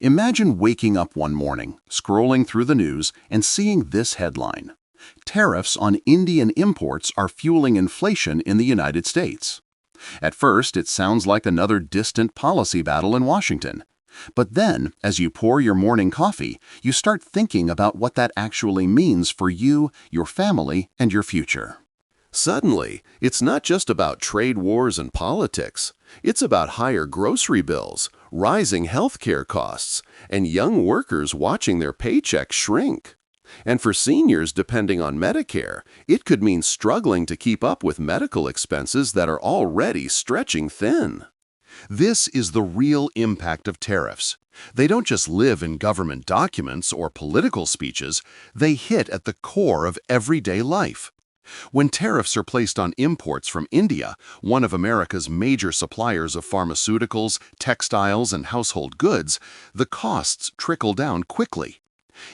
Imagine waking up one morning, scrolling through the news, and seeing this headline: Tariffs on Indian imports are fueling inflation in the United States. At first, it sounds like another distant policy battle in Washington. But then, as you pour your morning coffee, you start thinking about what that actually means for you, your family, and your future. Suddenly, it's not just about trade wars and politics. It's about higher grocery bills, rising healthcare costs, and young workers watching their paychecks shrink. And for seniors depending on Medicare, it could mean struggling to keep up with medical expenses that are already stretching thin. This is the real impact of tariffs. They don't just live in government documents or political speeches, they hit at the core of everyday life. When tariffs are placed on imports from India, one of America's major suppliers of pharmaceuticals, textiles, and household goods, the costs trickle down quickly.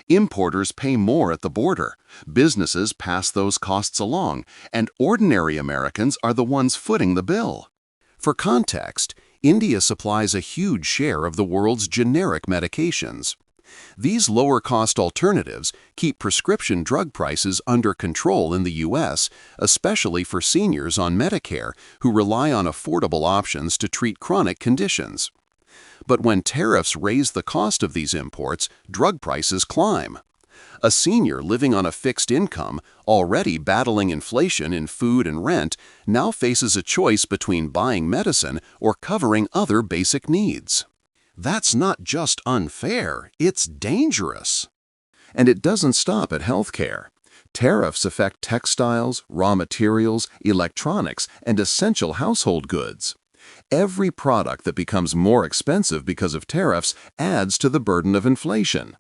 Importers pay more at the border, businesses pass those costs along, and ordinary Americans are the ones footing the bill. For context, India supplies a huge share of the world's generic medications. These lower-cost alternatives keep prescription drug prices under control in the U.S., especially for seniors on Medicare who rely on affordable options to treat chronic conditions. But when tariffs raise the cost of these imports, drug prices climb. A senior living on a fixed income, already battling inflation in food and rent, now faces a choice between buying medicine or covering other basic needs. That's not just unfair, it's dangerous. And it doesn't stop at healthcare. Tariffs affect textiles, raw materials, electronics, and essential household goods. Every product that becomes more expensive because of tariffs adds to the burden of inflation.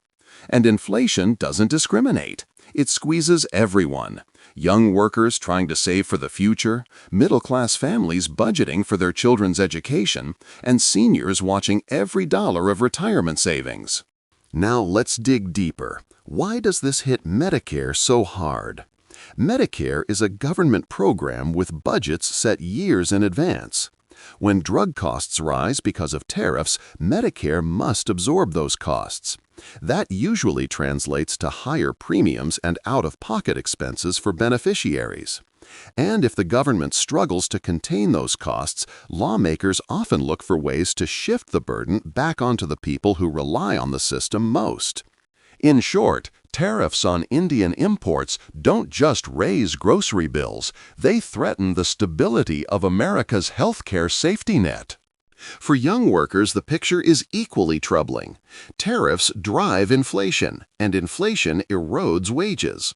And inflation doesn't discriminate. It squeezes everyone. Young workers trying to save for the future, middle-class families budgeting for their children's education, and seniors watching every dollar of retirement savings. Now let's dig deeper. Why does this hit Medicare so hard? Medicare is a government program with budgets set years in advance. When drug costs rise because of tariffs, Medicare must absorb those costs. That usually translates to higher premiums and out-of-pocket expenses for beneficiaries. And if the government struggles to contain those costs, lawmakers often look for ways to shift the burden back onto the people who rely on the system most. In short, tariffs on Indian imports don't just raise grocery bills, they threaten the stability of America's healthcare safety net. For young workers, the picture is equally troubling. Tariffs drive inflation, and inflation erodes wages.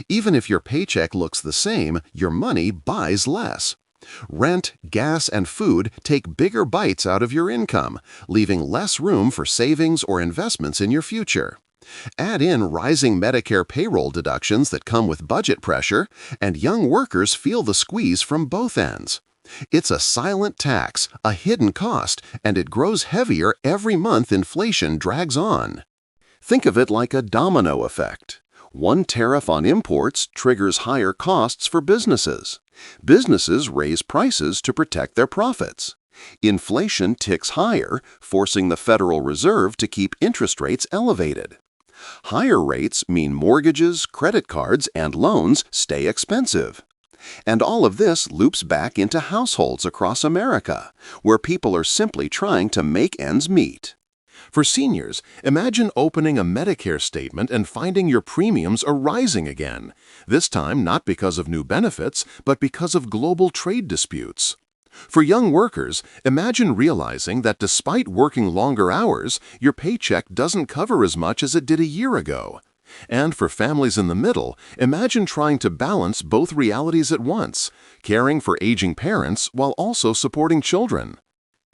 Even if your paycheck looks the same, your money buys less. Rent, gas, and food take bigger bites out of your income, leaving less room for savings or investments in your future. Add in rising Medicare payroll deductions that come with budget pressure, and young workers feel the squeeze from both ends. It's a silent tax, a hidden cost, and it grows heavier every month inflation drags on. Think of it like a domino effect. One tariff on imports triggers higher costs for businesses. Businesses raise prices to protect their profits. Inflation ticks higher, forcing the Federal Reserve to keep interest rates elevated. Higher rates mean mortgages, credit cards, and loans stay expensive. And all of this loops back into households across America, where people are simply trying to make ends meet. For seniors, imagine opening a Medicare statement and finding your premiums are rising again, this time not because of new benefits, but because of global trade disputes. For young workers, imagine realizing that despite working longer hours, your paycheck doesn't cover as much as it did a year ago. And for families in the middle, imagine trying to balance both realities at once, caring for aging parents while also supporting children.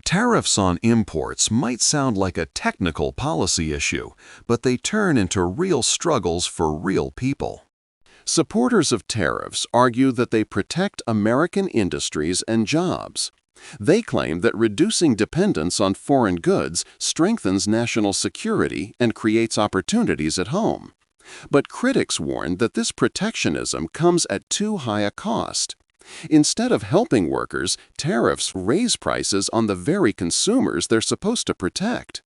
Tariffs on imports might sound like a technical policy issue, but they turn into real struggles for real people. Supporters of tariffs argue that they protect American industries and jobs. They claim that reducing dependence on foreign goods strengthens national security and creates opportunities at home. But critics warn that this protectionism comes at too high a cost. Instead of helping workers, tariffs raise prices on the very consumers they're supposed to protect.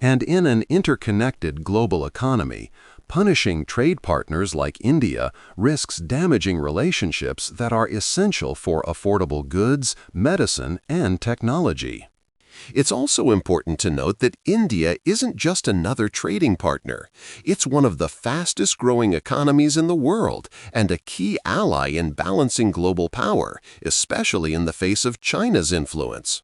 And in an interconnected global economy, punishing trade partners like India risks damaging relationships that are essential for affordable goods, medicine, and technology. It's also important to note that India isn't just another trading partner. It's one of the fastest-growing economies in the world and a key ally in balancing global power, especially in the face of China's influence.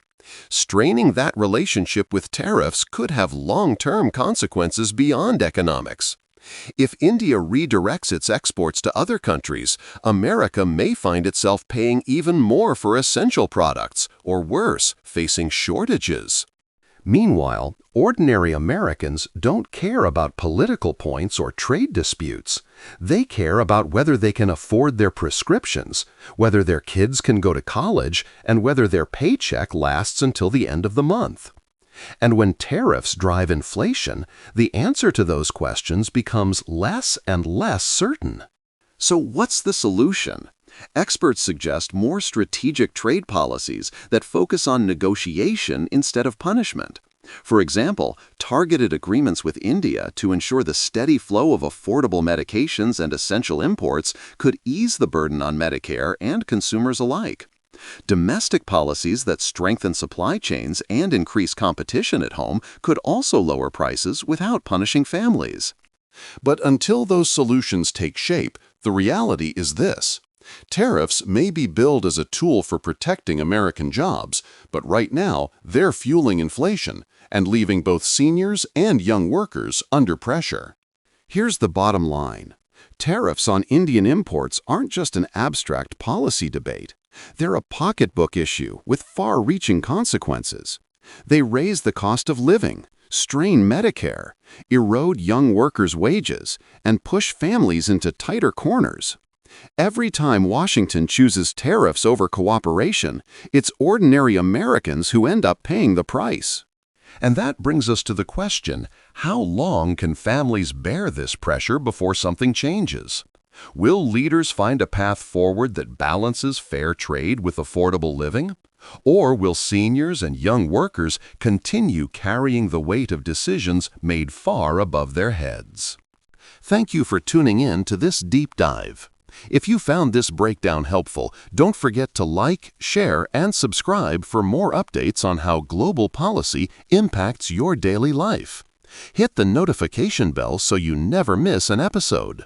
Straining that relationship with tariffs could have long-term consequences beyond economics. If India redirects its exports to other countries, America may find itself paying even more for essential products, or worse, facing shortages. Meanwhile, ordinary Americans don't care about political points or trade disputes. They care about whether they can afford their prescriptions, whether their kids can go to college, and whether their paycheck lasts until the end of the month. And when tariffs drive inflation, the answer to those questions becomes less and less certain. So what's the solution? Experts suggest more strategic trade policies that focus on negotiation instead of punishment. For example, targeted agreements with India to ensure the steady flow of affordable medications and essential imports could ease the burden on Medicare and consumers alike. Domestic policies that strengthen supply chains and increase competition at home could also lower prices without punishing families. But until those solutions take shape, the reality is this. Tariffs may be billed as a tool for protecting American jobs, but right now they're fueling inflation and leaving both seniors and young workers under pressure. Here's the bottom line. Tariffs on Indian imports aren't just an abstract policy debate. They're a pocketbook issue with far-reaching consequences. They raise the cost of living, strain Medicare, erode young workers' wages, and push families into tighter corners. Every time Washington chooses tariffs over cooperation, it's ordinary Americans who end up paying the price. And that brings us to the question, how long can families bear this pressure before something changes? Will leaders find a path forward that balances fair trade with affordable living? Or will seniors and young workers continue carrying the weight of decisions made far above their heads? Thank you for tuning in to this deep dive. If you found this breakdown helpful, don't forget to like, share, and subscribe for more updates on how global policy impacts your daily life. Hit the notification bell so you never miss an episode.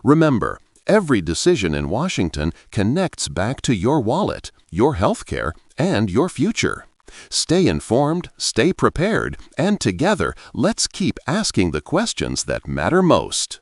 Remember, every decision in Washington connects back to your wallet, your healthcare, and your future. Stay informed, stay prepared, and together, let's keep asking the questions that matter most.